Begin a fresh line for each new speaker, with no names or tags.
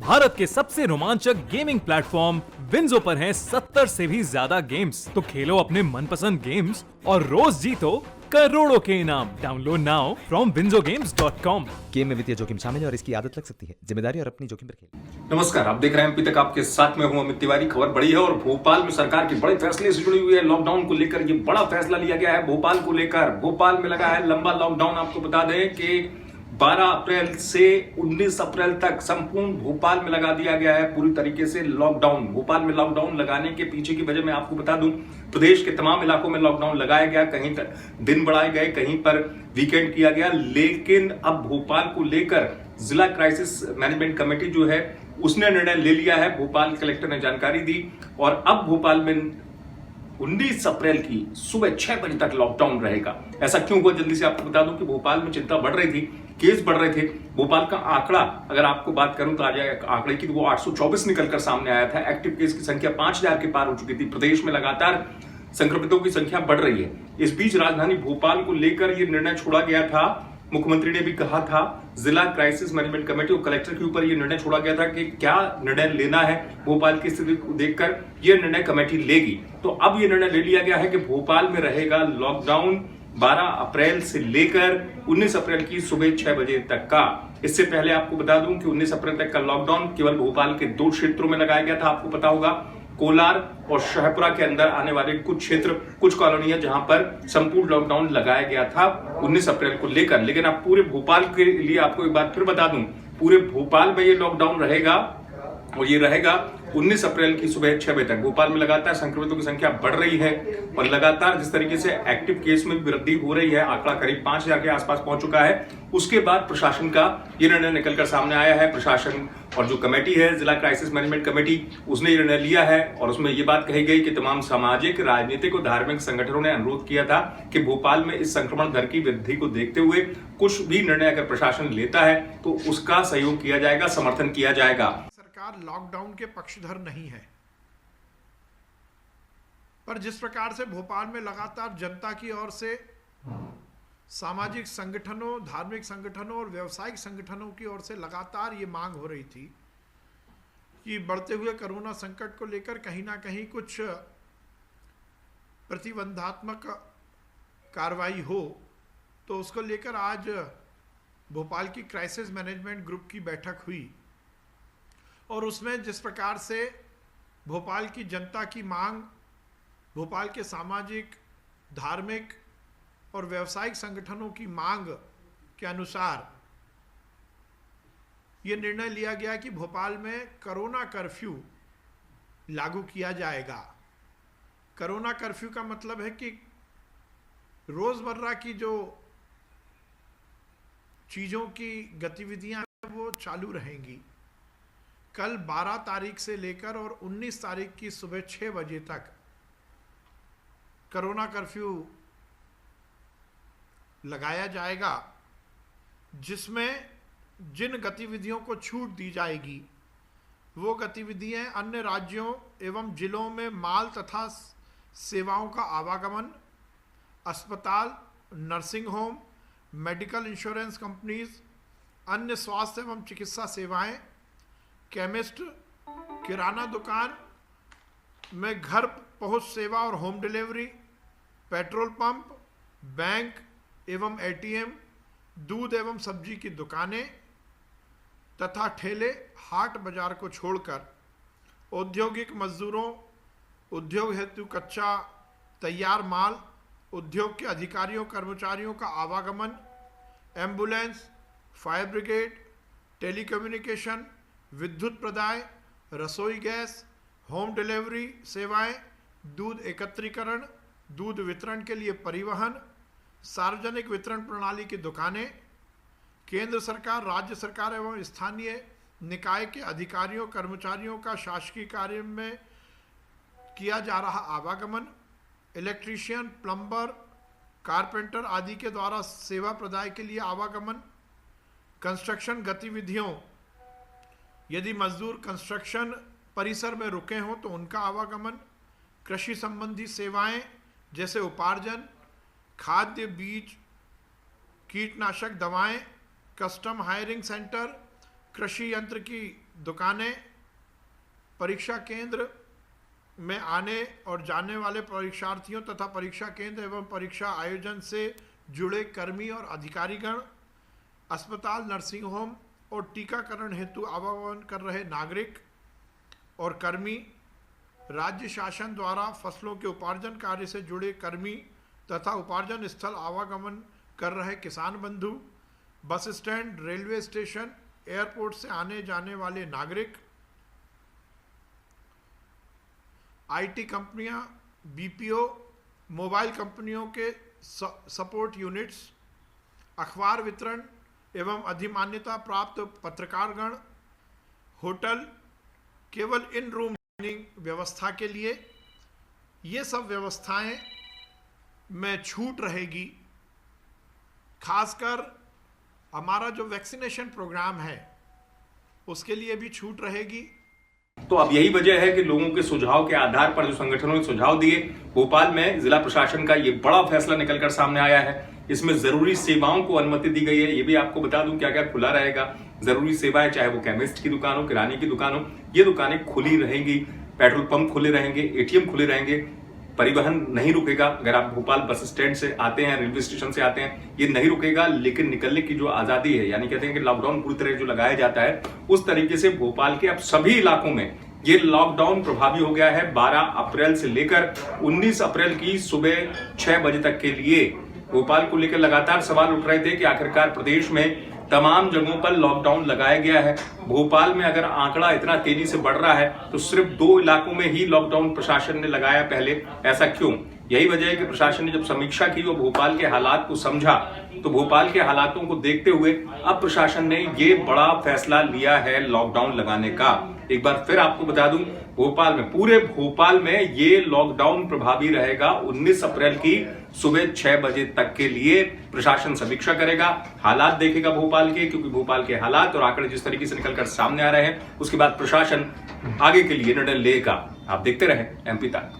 भारत के सबसे रोमांचक गेमिंग प्लेटफॉर्म विंजो पर हैं 70 से भी ज्यादा गेम्स। तो खेलो अपने मनपसंद गेम्स और रोज जीतो करोड़ों के इनाम। Download now from winzogames.com।
Game में वित्तीय जोखिम शामिल है और इसकी आदत लग सकती है। जिम्मेदारी और अपनी जोखिम पर खेलें।
नमस्कार, आप देख रहे हैं अभी तक आपके साथ में हूं अमित तिवारी। खबर बड़ी है और भोपाल में सरकार के बड़े फैसले से जुड़ी हुई है। लॉकडाउन को लेकर ये बड़ा फैसला लिया गया है भोपाल को लेकर। भोपाल में लगा है लंबा लॉकडाउन। आपको बता दें कि 12 अप्रैल से 19 अप्रैल तक संपूर्ण भोपाल में लगा दिया गया है पूरी तरीके से लॉकडाउन। भोपाल में लॉकडाउन लगाने के पीछे की वजह मैं आपको बता दूं, प्रदेश के तमाम इलाकों में लॉकडाउन लगाया गया। कहीं तक दिन बढ़ाए गए, कहीं पर वीकेंड किया गया, लेकिन अब भोपाल को लेकर जिला क्राइसिस मैनेजमेंट कमेटी जो है उसने निर्णय ले लिया है। भोपाल कलेक्टर ने जानकारी दी और अब भोपाल में 19 अप्रैल की सुबह 6 बजे तक लॉकडाउन रहेगा। ऐसा क्यों हुआ, जल्दी से आपको बता दूं कि भोपाल में चिंता बढ़ रही थी, केस बढ़ रहे थे। भोपाल का आंकड़ा अगर आपको बात करूं तो आज आंकड़े की तो वो 824 निकलकर सामने आया था। एक्टिव केस की संख्या 5000 के पार हो चुकी थी। प्रदेश में लगातार संक्रमितों की संख्या बढ़ रही है। इस बीच राजधानी भोपाल को लेकर यह निर्णय छोड़ा गया था। मुख्यमंत्री ने भी कहा था, जिला क्राइसिस मैनेजमेंट कमेटी और कलेक्टर के ऊपर यह निर्णय छोड़ा गया था कि क्या निर्णय लेना है भोपाल की स्थिति को देखकर यह निर्णय कमेटी लेगी। तो अब यह निर्णय ले लिया गया है कि भोपाल में रहेगा लॉकडाउन 12 अप्रैल से लेकर 19 अप्रैल की सुबह 6 बजे तक का। इससे पहले आपको बता दूं कि 19 अप्रैल तक का लॉकडाउन केवल भोपाल के 2 क्षेत्रों में लगाया गया था। आपको पता होगा, कोलार और शाहपुरा के अंदर आने वाले कुछ क्षेत्र, कुछ कॉलोनियां जहां पर संपूर्ण लॉकडाउन लगाया गया था 19 अप्रैल को लेकर। लेकिन अब पूरे भोपाल के लिए आपको एक बात फिर बता दूं, पूरे भोपाल में ये लॉकडाउन रहेगा और ये रहेगा 19 अप्रैल की सुबह 6 बजे तक। भोपाल में लगातार संक्रमितों की संख्या बढ़ रही है और लगातार जिस तरीके से एक्टिव केस में वृद्धि हो रही है, आंकड़ा करीब 5000 के आसपास पहुंच चुका है। उसके बाद प्रशासन का ये निर्णय निकलकर सामने आया है। प्रशासन और जो कमेटी है जिला क्राइसिस मैनेजमेंट कमेटी, उसने ये निर्णय लिया है और उसमें ये बात कही गई कि तमाम सामाजिक, राजनीतिक और धार्मिक संगठनों ने अनुरोध किया था कि भोपाल में इस संक्रमण दर की वृद्धि को देखते हुए कुछ भी निर्णय अगर प्रशासन लेता है तो उसका सहयोग किया जाएगा, समर्थन किया जाएगा।
सरकार लॉकडाउन के पक्षधर नहीं है, पर जिस प्रकार से भोपाल में लगातार जनता की ओर से सामाजिक संगठनों, धार्मिक संगठनों और व्यावसायिक संगठनों की ओर से लगातार ये मांग हो रही थी कि बढ़ते हुए कोरोना संकट को लेकर कहीं ना कहीं कुछ प्रतिबंधात्मक कार्रवाई हो, तो उसको लेकर आज भोपाल की क्राइसिस मैनेजमेंट ग्रुप की बैठक हुई और उसमें जिस प्रकार से भोपाल की जनता की मांग, भोपाल के सामाजिक, धार्मिक और व्यावसायिक संगठनों की मांग के अनुसार ये निर्णय लिया गया कि भोपाल में कोरोना कर्फ्यू लागू किया जाएगा। कोरोना कर्फ्यू का मतलब है कि रोजमर्रा की जो चीजों की गतिविधियां वो चालू रहेंगी। कल 12 तारीख से लेकर और 19 तारीख की सुबह 6 बजे तक कोरोना कर्फ्यू लगाया जाएगा, जिसमें जिन गतिविधियों को छूट दी जाएगी वो गतिविधियां अन्य राज्यों एवं जिलों में माल तथा सेवाओं का आवागमन, अस्पताल, nursing home, medical insurance companies, अन्य स्वास्थ्य एवं चिकित्सा सेवाएं, केमिस्ट, किराना दुकान में घर पहुंच सेवा और home delivery, petrol pump, bank एवं एटीएम, दूध एवं सब्जी की दुकानें तथा ठेले, हाट बाजार को छोड़कर औद्योगिक मजदूरों, उद्योग हेतु कच्चा तैयार माल, उद्योग के अधिकारियों कर्मचारियों का आवागमन, एम्बुलेंस, फायर ब्रिगेड, टेलीकम्युनिकेशन, विद्युत प्रदाय, रसोई गैस, होम डिलीवरी सेवाएं, दूध एकत्रीकरण, दूध वितरण के लिए परिवहन, सार्वजनिक वितरण प्रणाली की दुकानें, केंद्र सरकार, राज्य सरकार एवं स्थानीय निकाय के अधिकारियों कर्मचारियों का शासकीय कार्य में किया जा रहा आवागमन, इलेक्ट्रीशियन, प्लम्बर, कारपेंटर आदि के द्वारा सेवा प्रदाय के लिए आवागमन, कंस्ट्रक्शन गतिविधियों, यदि मजदूर कंस्ट्रक्शन परिसर में रुके हों तो उनका आवागमन, कृषि संबंधी सेवाएं जैसे उपार्जन, खाद्य, बीज, कीटनाशक दवाएं, कस्टम हायरिंग सेंटर, कृषि यंत्र की दुकानें परीक्षा केंद्र में आने और जाने वाले परीक्षार्थियों तथा परीक्षा केंद्र एवं परीक्षा आयोजन से जुड़े कर्मी और अधिकारीगण, अस्पताल, नर्सिंग होम और टीकाकरण हेतु आवागमन कर रहे नागरिक और कर्मी, राज्य शासन द्वारा फसलों के उपार्जन कार्य से जुड़े कर्मी तथा उपार्जन स्थल आवागमन कर रहे किसान बंधु, bus stand, railway station, airport से आने जाने वाले नागरिक, आईटी कंपनियां, बीपीओ, मोबाइल कंपनियों के सपोर्ट यूनिट्स, अखबार वितरण एवं अधिमान्यता प्राप्त पत्रकारगण, होटल, केवल इन रूम डाइनिंग व्यवस्था के लिए, ये सब व्यवस्थाएं में छूट रहेगी। खासकर हमारा जो वैक्सीनेशन प्रोग्राम है उसके लिए भी छूट रहेगी।
तो अब यही वजह है कि लोगों के सुझाव के आधार पर जो संगठनों ने सुझाव दिए, भोपाल में जिला प्रशासन का ये बड़ा फैसला निकलकर सामने आया है। इसमें जरूरी सेवाओं को अनुमति दी गई है। ये भी आपको बता दूं क्या क्या खुला रहेगा। जरूरी सेवाएं, चाहे वो केमिस्ट की दुकान हो, किराने की दुकान हो, ये दुकानें खुली रहेंगी। पेट्रोल पंप खुले रहेंगे, एटीएम खुले रहेंगे, परिवहन नहीं रुकेगा। अगर आप भोपाल बस स्टैंड से आते हैं, रेलवे स्टेशन से आते हैं, ये नहीं रुकेगा। लेकिन निकलने की जो आजादी है, यानी कहते हैं कि लॉकडाउन पूरी तरह जो लगाया जाता है, उस तरीके से भोपाल के अब सभी इलाकों में ये लॉकडाउन प्रभावी हो गया है। 12 अप्रैल से लेकर 19 अप्रैल की सुबह 6 बजे तक के लिए भोपाल को लेकर लगातार सवाल उठ रहे थे कि आखिरकार प्रदेश में तमाम जगहों पर लॉकडाउन लगाया गया है। भोपाल में अगर आंकड़ा इतना तेजी से बढ़ रहा है तो सिर्फ 2 इलाकों में ही लॉकडाउन प्रशासन ने लगाया पहले, ऐसा क्यों? यही वजह है कि प्रशासन ने जब समीक्षा की और भोपाल के हालात को समझा, तो भोपाल के हालातों को देखते हुए अब प्रशासन ने ये बड़ा फैसला लिया है लॉकडाउन लगाने का। एक बार फिर आपको बता दूं, भोपाल में, पूरे भोपाल में ये लॉकडाउन प्रभावी रहेगा 19 अप्रैल की सुबह 6 बजे तक के लिए। प्रशासन समीक्षा करेगा, हालात देखेगा भोपाल के, क्योंकि भोपाल के हालात और आंकड़े जिस तरीके से निकलकर सामने आ रहे हैं, उसके बाद प्रशासन आगे के लिए निर्णय लेगा। आप देखते रहें एमपी तक।